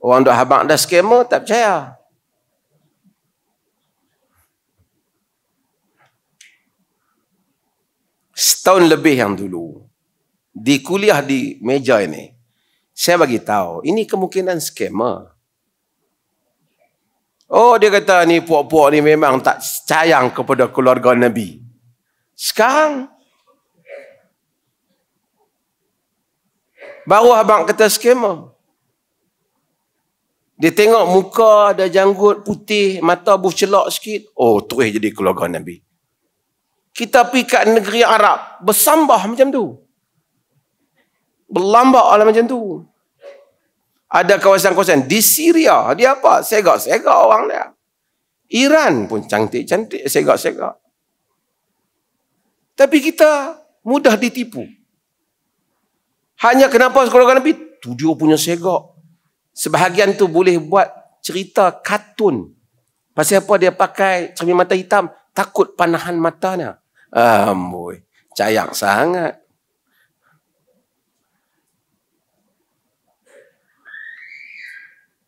Orang duk habaq dah scammer, tak percaya. Setahun lebih yang dulu, di kuliah di meja ini, saya bagi tahu, ini kemungkinan scammer. Oh, dia kata ni puak-puak ni memang tak sayang kepada keluarga Nabi. Sekarang, baru abang kata scammer. Dia tengok muka ada janggut putih, mata bercelak sikit. Oh, terus jadi keluarga Nabi. Kita pergi kat negeri Arab, bersambah macam tu. Berlambak lah macam tu. Ada kawasan-kawasan di Syria, dia apa? Segak-segak orang dia. Iran pun cantik-cantik, segak-segak. Tapi kita mudah ditipu. Hanya kenapa keluarga Nabi? Tu dia punya segak. Sebahagian tu boleh buat cerita kartun. Pasal apa dia pakai cermin mata hitam? Takut panahan matanya. Amboi, sayang sangat.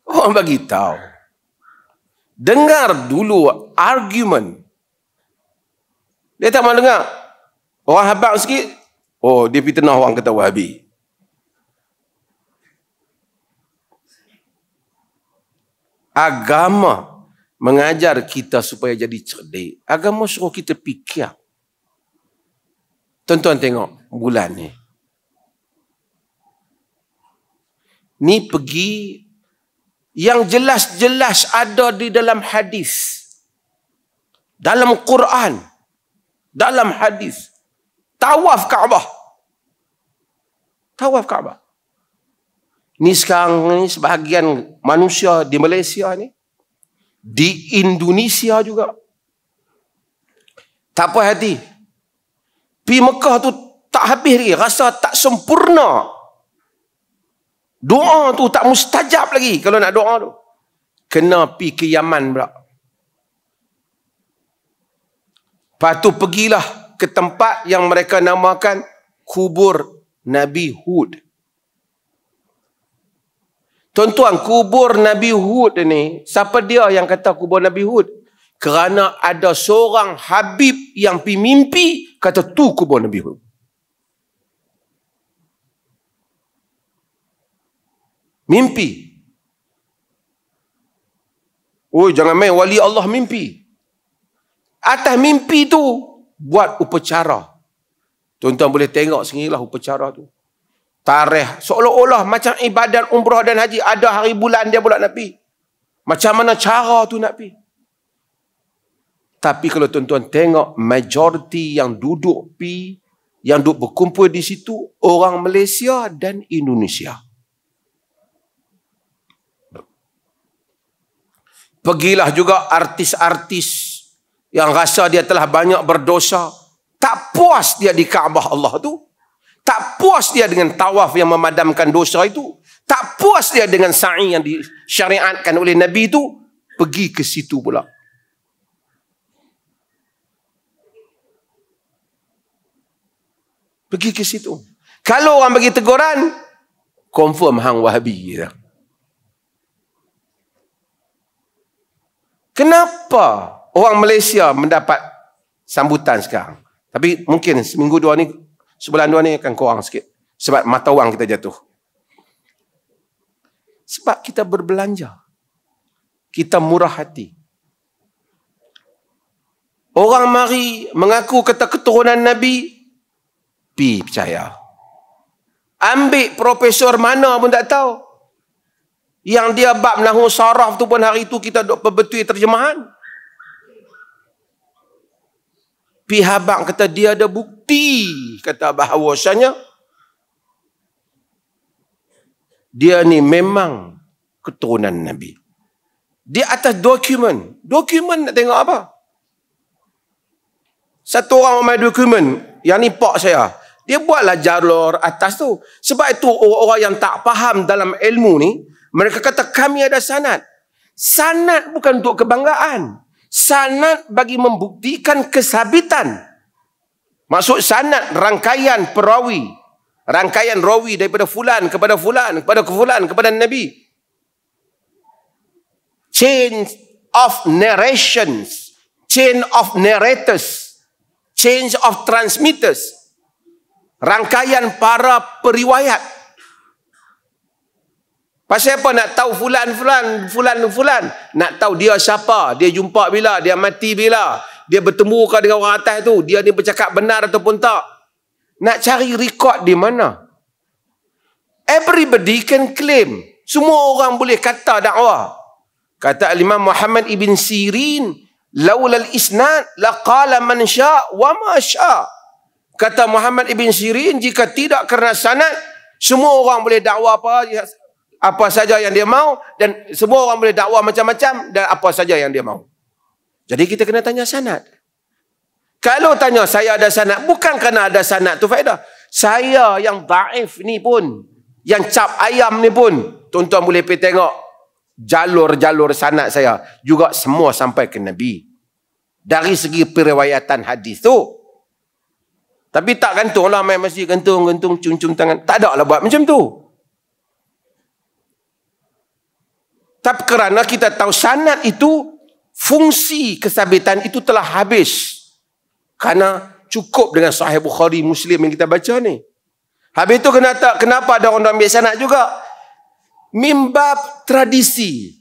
Orang bagi tahu. Dengar dulu argument. Dia tak mahu dengar. Orang habaq sikit. Oh, dia fitnah orang kata Wahabi. Agama mengajar kita supaya jadi cerdik. Agama suruh kita fikir. Tuan-tuan tengok bulan ni. Ni pergi yang jelas-jelas ada di dalam hadis. Dalam Quran. Dalam hadis. Tawaf Kaabah. Tawaf Kaabah. Ni sekarang ni sebahagian manusia di Malaysia ni. Di Indonesia juga. Tak apa hati. Pergi Mekah tu tak habis lagi. Rasa tak sempurna. Doa tu tak mustajab lagi kalau nak doa tu. Kena pergi ke Yaman pula. Lepas tu pergilah ke tempat yang mereka namakan kubur Nabi Hud. Tuan-tuan, kubur Nabi Hud ni, siapa dia yang kata kubur Nabi Hud? Kerana ada seorang Habib yang pergi mimpi, kata tu kubur Nabi Hud. Mimpi. Oh, jangan main wali Allah mimpi. Atas mimpi tu, buat upacara. Tuan-tuan boleh tengok sendirilah upacara tu. Tarikh, seolah-olah macam ibadat umrah dan haji. Ada hari bulan dia pula nak pergi. Macam mana cara tu nak pergi. Tapi kalau tuan-tuan tengok, majoriti yang duduk pergi, yang duduk berkumpul di situ, orang Malaysia dan Indonesia. Pergilah juga artis-artis yang rasa dia telah banyak berdosa. Tak puas dia di Kaabah Allah tu. Tak puas dia dengan tawaf yang memadamkan dosa itu. Tak puas dia dengan sa'i yang disyariatkan oleh Nabi itu. Pergi ke situ pula. Pergi ke situ. Kalau orang bagi teguran, confirm hang Wahabi. Kenapa orang Malaysia mendapat sambutan sekarang? Tapi mungkin seminggu dua ni, sebulan dua ni akan kurang sikit. Sebab mata wang kita jatuh. Sebab kita berbelanja. Kita murah hati. Orang mari mengaku kata keturunan Nabi, pi percaya. Ambil profesor mana pun tak tahu. Yang dia bab nahwu saraf tu pun hari tu kita duk perbetui terjemahan. Pi habaq kata dia ada bukti, kata bahawasanya dia ni memang keturunan Nabi. Di atas dokumen. Dokumen nak tengok apa? Satu orang main dokumen, yang ni pak saya. Dia buatlah jalur atas tu. Sebab itu orang-orang yang tak faham dalam ilmu ni, mereka kata kami ada sanad. Sanad bukan untuk kebanggaan. Sanad bagi membuktikan kesabitan. Maksud sanad rangkaian perawi. Rangkaian rawi daripada fulan kepada fulan, kepada fulan, kepada Nabi. chain of narrations, chain of narrators, chain of transmitters, rangkaian para periwayat. Pasal apa nak tahu fulan? Nak tahu dia siapa, dia jumpa bila, dia mati bila, dia bertemu ke dengan orang atas tu, dia ni bercakap benar ataupun tak. Nak cari rekod di mana? Everybody can claim. Semua orang boleh kata dakwah. Kata Imam Muhammad ibn Sirin, laulal isnad laqala man sya' wa ma sya'. Kata Muhammad ibn Sirin, jika tidak kerana sanad, semua orang boleh dakwah apa saja yang dia mau, dan semua orang boleh dakwah macam-macam dan apa saja yang dia mau. Jadi kita kena tanya sanad. Kalau tanya saya ada sanad, bukan kerana ada sanad tu faedah. Saya yang daif ni pun, yang cap ayam ni pun, tuan-tuan boleh pergi tengok jalur-jalur sanad saya juga semua sampai ke Nabi. Dari segi periwayatan hadis tu. Tapi tak gantunglah main masjid gantung, cium-cium tangan. Tak ada lah buat macam tu. Tapi kerana kita tahu sanad itu, fungsi kesabitan itu telah habis. Karena cukup dengan Sahih Bukhari, Muslim yang kita baca ni. Habis itu kenapa ada orang ambil sanad juga? Mimbab tradisi.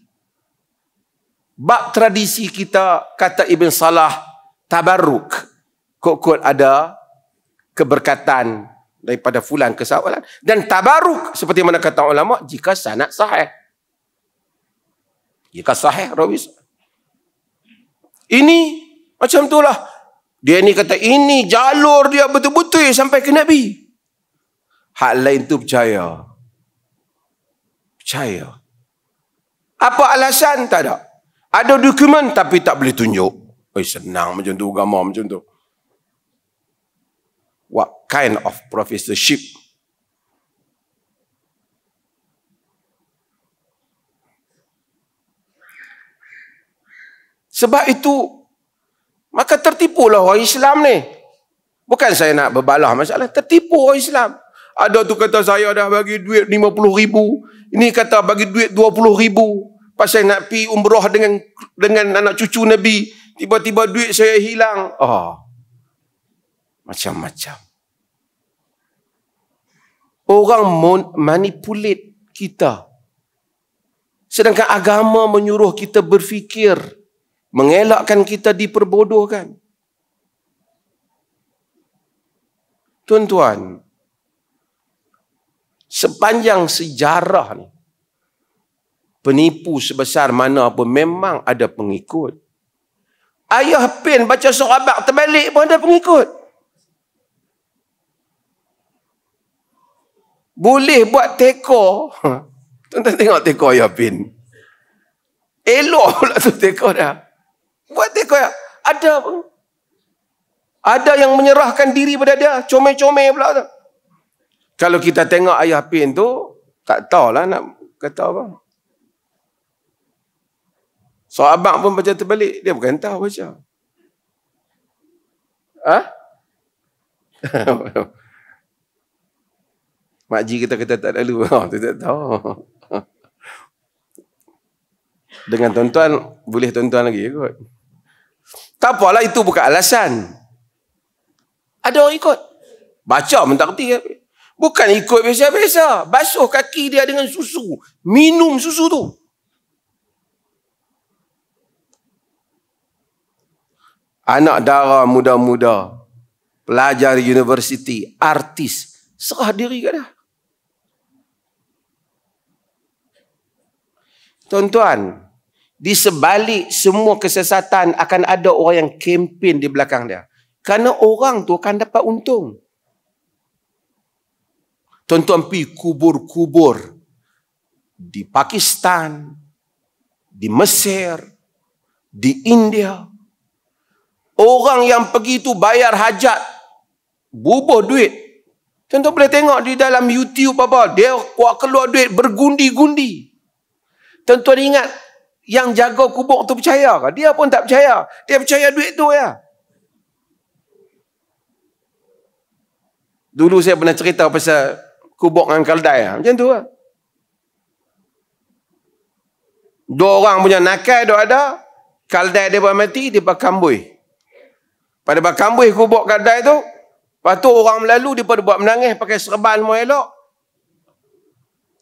Bab tradisi kita, kata Ibn Salah, tabarruk. Kok ada keberkatan daripada fulan ke sahabat. Dan tabarruk, seperti mana kata ulama, jika sanad sahih. Jika sahih, rawi. Ini macam itulah. Dia ni kata, ini jalur dia betul-betul sampai ke Nabi. Hak lain tu percaya. Percaya. Apa alasan? Tak ada. Ada dokumen tapi tak boleh tunjuk. Senang macam tu, agama macam tu. What kind of professorship? Sebab itu, maka tertipulah orang Islam ni. Bukan saya nak berbalah masalah, tertipu orang Islam. Ada tu kata saya dah bagi duit 50,000. Ini kata bagi duit 20,000. Pasal nak pergi umrah dengan anak cucu Nabi. Tiba-tiba duit saya hilang. Macam-macam. Orang manipulate kita. Sedangkan agama menyuruh kita berfikir. Mengelakkan kita diperbodohkan. Tuan-tuan, sepanjang sejarah ni, penipu sebesar mana pun memang ada pengikut. Ayah Pin baca surah terbalik pun ada pengikut. Boleh buat teko. Tuan-tuan tengok teko Ayah Pin. Elok pula tu teko dah. Buat teko ya. Ada pun. Ada yang menyerahkan diri pada dia. Comel-comel pula tu. Kalau kita tengok Ayah Pin tu, tak tahulah nak kata apa. Sahabat pun baca terbalik. Dia bukan tahu baca. Makcik kita tak lalu. Tu tak tahu. Dengan tuan-tuan, boleh tuan-tuan lagi ikut. Tak apalah, itu bukan alasan. Ada orang ikut. Baca pun tak kerti. Bukan ikut biasa-biasa. Basuh kaki dia dengan susu. Minum susu tu. Anak dara muda-muda, pelajar universiti, artis, serah diri ke dah. Tuan-tuan, di sebalik semua kesesatan akan ada orang yang kempen di belakang dia. Kerana orang tu akan dapat untung. Tuan-tuan pergi kubur-kubur di Pakistan, di Mesir, di India. Orang yang pergi tu bayar hajat, bubuh duit. Tuan-tuan boleh tengok di dalam YouTube apa, dia keluar duit bergundi-gundi. Tuan-tuan ingat, yang jaga kubur tu percaya ke? Dia pun tak percaya. Dia percaya duit tu ya. Dulu saya pernah cerita pasal kubur dengan Kaldai. Macam tu lah. Dua orang punya nakal dok ada. Kaldai dia mati, dia bakambui. Pada bakambui kubur kaldai tu, lepas tu orang melalu, dia pada buat menangis pakai serban mau elok.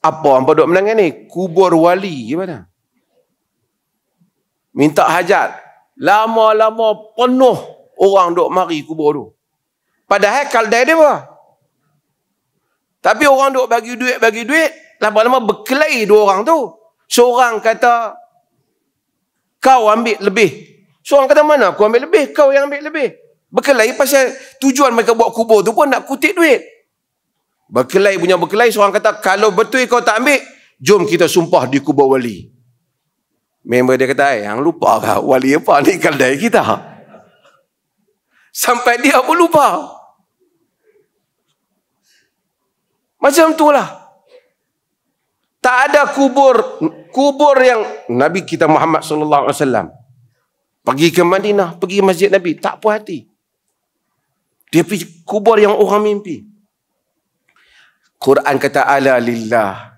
Apa hampa duk menangis ni? Kubur wali gimana? Minta hajat. Lama-lama penuh orang duk mari kubur tu. Padahal kaldai dia apa? Tapi orang duk bagi duit, lama-lama berkelahi dua orang tu. Seorang kata, kau ambil lebih. Seorang kata, mana aku ambil lebih? Kau yang ambil lebih. Berkelahi pasal tujuan mereka buat kubur tu pun nak kutip duit. Berkelahi punya berkelahi. Seorang kata, kalau betul kau tak ambil, jom kita sumpah di kubur wali. Member dia kata, yang lupa kah? Wali apa ni kaldai kita? Sampai dia pun lupa. Macam itulah. Tak ada kubur yang Nabi kita Muhammad sallallahu alaihi wasallam pergi ke Madinah, pergi masjid Nabi, tak puas hati. Dia pergi kubur yang orang mimpi. Quran kata ala lillah.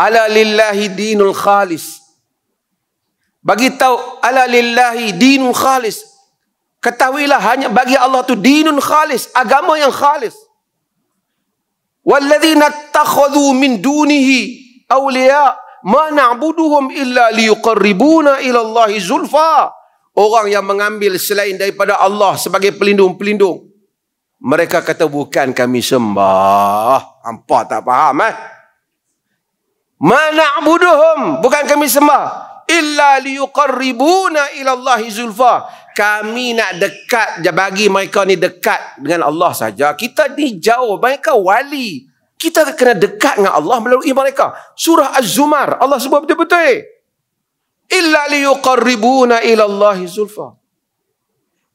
Ala lillahi dinul khalis. Bagi tahu ala lillahi dinul khalis. Ketahuilah hanya bagi Allah tu dinun khalis, agama yang khalis. Walladzina takhadhu min dunihi awliya ma na'buduhum illa liyuqarribuna ila Allahi zulfa. Orang yang mengambil selain daripada Allah sebagai pelindung-pelindung, mereka kata bukan kami sembah. Hampa tak faham Ma na'buduhum, bukan kami sembah, illa liyuqarribuna ila Allahi zulfa. Kami nak dekat, bagi mereka ni dekat dengan Allah saja. Kita ni jauh, mereka wali. Kita kena dekat dengan Allah melalui mereka. Surah Az-Zumar, Allah sebut betul-betul. Illa liyuqarribuna ila Allahi zulfa.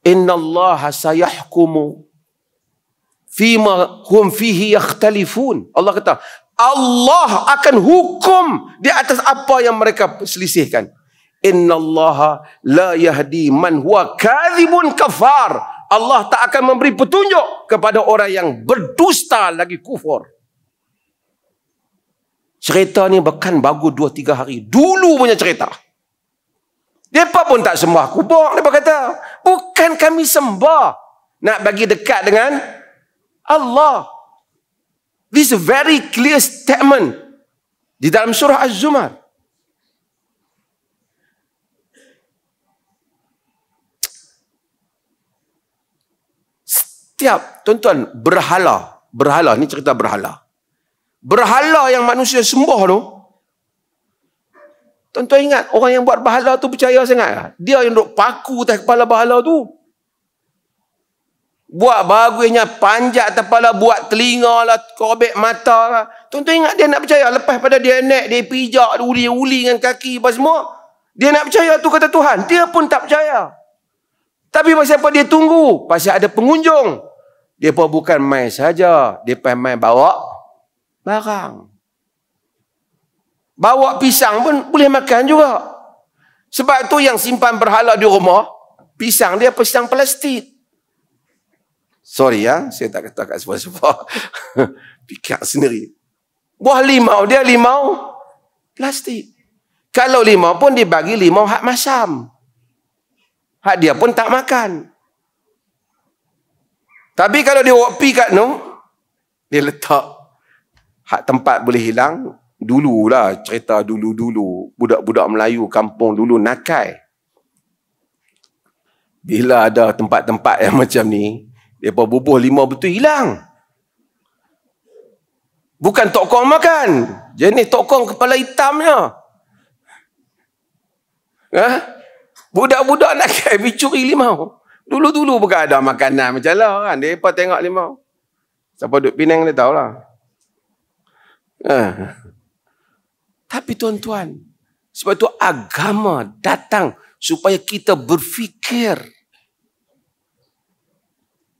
Inna Allah sayahkumu fima hum fihi yakhtalifun. Allah kata, Allah akan hukum di atas apa yang mereka selisihkan. Inna Allah la yahdi man huwa kadhibun kafar. Allah tak akan memberi petunjuk kepada orang yang berdusta lagi kufur. Cerita ni bukan bagus 2-3 hari. Dulu punya cerita. Mereka pun tak sembah kubur. Mereka kata, bukan kami sembah. Nak bagi dekat dengan Allah. This is a very clear statement di dalam surah Az-Zumar. Setiap, tuan-tuan, berhala, ni cerita berhala. Berhala yang manusia sembah tu, tuan-tuan ingat, orang yang buat berhala tu percaya sangat. Dia yang duk paku atas kepala berhala tu. Buat bagusnya panjat atas kepala, buat telinga lah, korek mata lah. Tuan-tuan ingat dia nak percaya. Lepas pada dia naik, dia pijak, dia uli-uli dengan kaki apa semua. Dia nak percaya tu kata Tuhan. Dia pun tak percaya. Tapi pasal apa dia tunggu? Pasal ada pengunjung. Dia pun bukan main saja. Dia pun main bawa barang. Bawa pisang pun boleh makan juga. Sebab tu yang simpan berhala di rumah, pisang dia pisang plastik. Sorry ya, saya tak kata kat sebab-sebab. Fikir sendiri. Buah limau, dia limau plastik. Kalau limau pun dia bagi limau hak masam. Hak dia pun tak makan. Tapi kalau dia pi kat nu, dia letak hak tempat boleh hilang. Dululah cerita dulu-dulu. Budak-budak Melayu kampung dulu nakai. Bila ada tempat-tempat yang macam ni, dia bubuh limau betul hilang. Bukan tokong makan. Jenis tokong kepala hitamnya. Budak-budak nak pergi curi limau. Dulu-dulu bukan ada makanan macam lah kan. Dia tengok limau. Siapa duduk Penang dia tahulah. Tapi tuan-tuan, sebab itu agama datang supaya kita berfikir.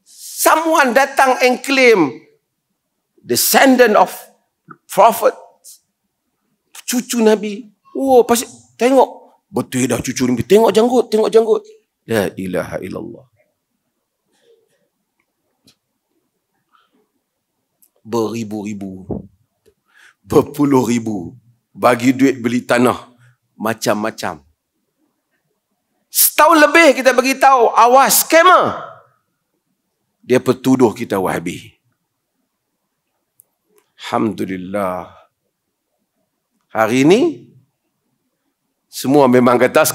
Someone datang and claim descendant of prophet, cucu Nabi. Oh, pasti tengok. Betul dah cucu Nabi. Tengok janggut, tengok janggut. La ilaha illallah. Beribu-ribu, berpuluh ribu bagi duit beli tanah macam-macam. Setahun lebih kita bagi tahu, awas scammer. Dia pertuduh kita Wahabi. Alhamdulillah. Hari ini semua memang kata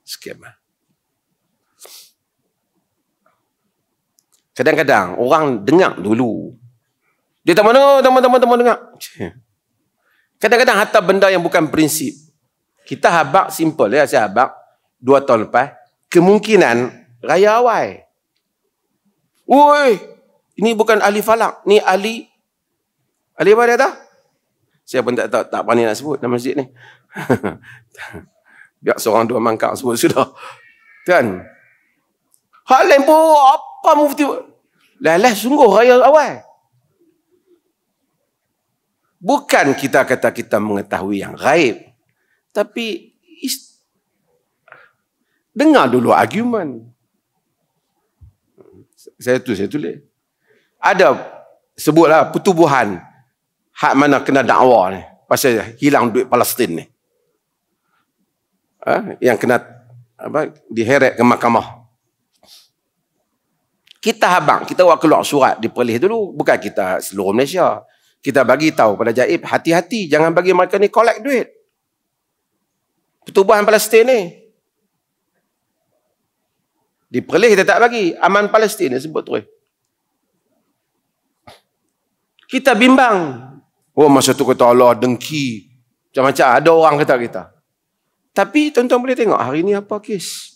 scammer. Kadang-kadang orang dengar dulu. Dia tak mana dengar. Kadang-kadang hatta benda yang bukan prinsip. Kita habak simple ya, saya habak 2 tahun lepas. Kemungkinan raya awal. Woi, ini bukan ahli falak, ni ahli apa dia tahu? Saya pun tak berani nak sebut nama masjid ni. Biar seorang dua mangkak sebut sudah. Kan? Hal lain pun apa mufti? Lah sungguh raya awal. Bukan kita kata kita mengetahui yang gaib. Tapi dengar dulu argumen. Saya tulis. Ada sebutlah pertubuhan hak mana kena dakwa ni pasal hilang duit Palestin ni. Yang kena diheret ke mahkamah. Kita habang, kita buat keluar surat diperlih dulu, bukan kita seluruh Malaysia. Kita bagi tahu pada Jaib, hati-hati jangan bagi mereka ni collect duit. Pertubuhan Palestin ni. Diperlih kita tak bagi, Aman Palestin ni sebut terus. Kita bimbang. Oh, masa tu kata Allah dengki. Macam-macam ada orang kata kita. Tapi tuan-tuan boleh tengok hari ni apa kes.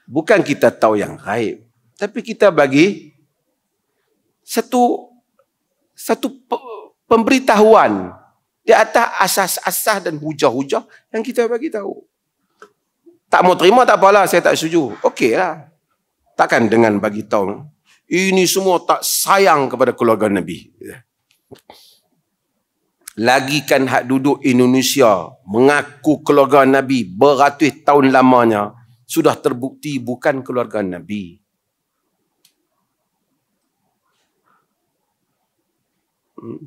Bukan kita tahu yang gaib, tapi kita bagi satu pemberitahuan di atas asas-asas dan hujah-hujah yang kita bagi tahu. Tak mau terima tak apalah, saya tak setuju. Okeylah. Takkan dengan bagi tahu ini semua tak sayang kepada keluarga Nabi. Lagikan hak duduk Indonesia mengaku keluarga Nabi beratus tahun lamanya sudah terbukti bukan keluarga Nabi.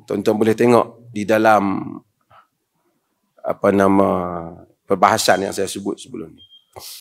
Tuan-tuan boleh tengok di dalam perbahasan yang saya sebut sebelum ni.